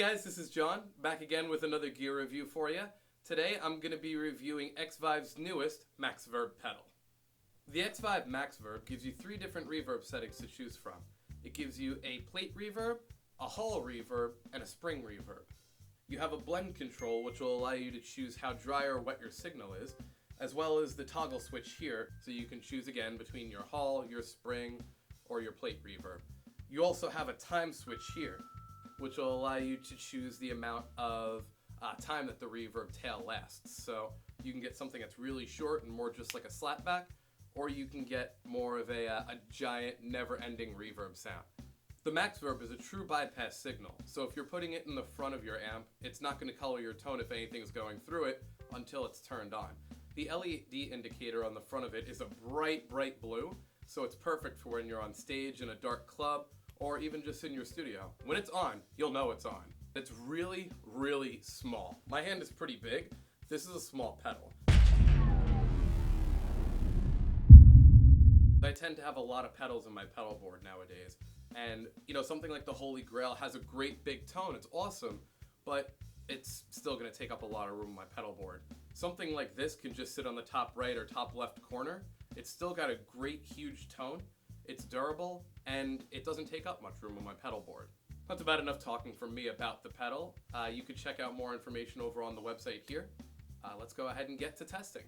guys, this is John, back again with another gear review for you. Today I'm going to be reviewing XVive's newest MaxVerb pedal. The XVive MaxVerb gives you 3 different reverb settings to choose from. It gives you a plate reverb, a hall reverb, and a spring reverb. You have a blend control which will allow you to choose how dry or wet your signal is, as well as the toggle switch here, so you can choose again between your hall, your spring, or your plate reverb. You also have a time switch here, which will allow you to choose the amount of time that the reverb tail lasts. So you can get something that's really short and more just like a slapback, or you can get more of a giant, never-ending reverb sound. The MaxVerb is a true bypass signal, so if you're putting it in the front of your amp, it's not going to color your tone if anything's going through it until it's turned on. The LED indicator on the front of it is a bright, bright blue, so it's perfect for when you're on stage in a dark club, or even just in your studio. When it's on, you'll know it's on. It's really, really small. My hand is pretty big. This is a small pedal. I tend to have a lot of pedals in my pedal board nowadays. And, you know, something like the Holy Grail has a great big tone. It's awesome, but it's still gonna take up a lot of room on my pedal board. Something like this can just sit on the top right or top left corner. It's still got a great, huge tone. It's durable, and it doesn't take up much room on my pedal board. That's about enough talking from me about the pedal. You can check out more information over on the website here. Let's go ahead and get to testing.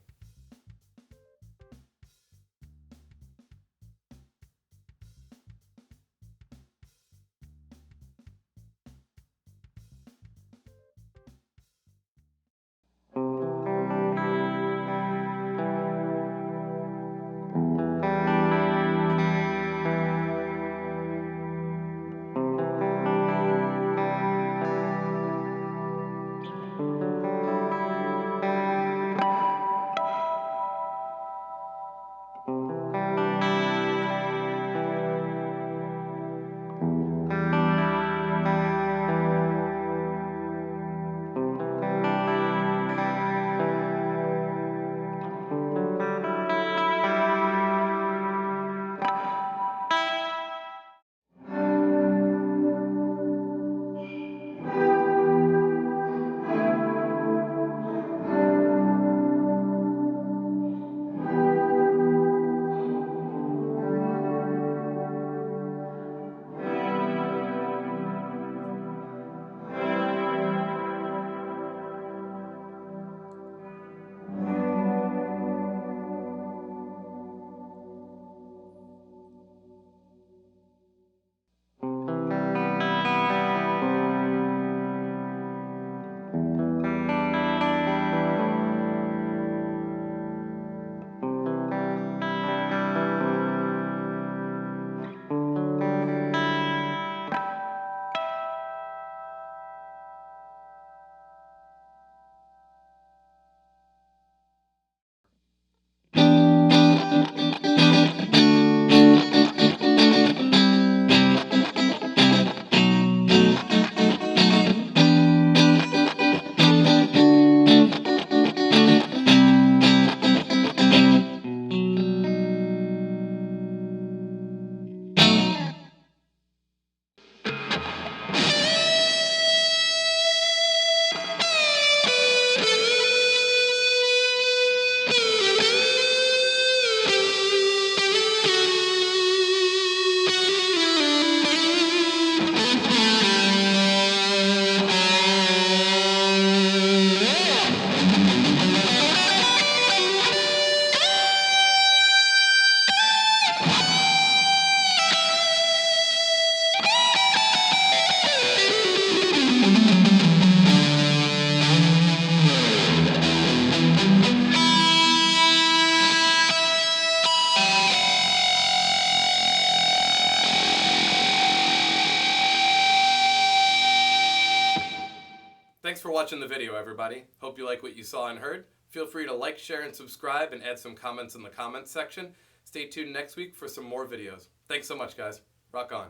Thanks for watching the video, everybody. Hope you like what you saw and heard. Feel free to like, share, and subscribe, and add some comments in the comments section. Stay tuned next week for some more videos. Thanks so much, guys. Rock on.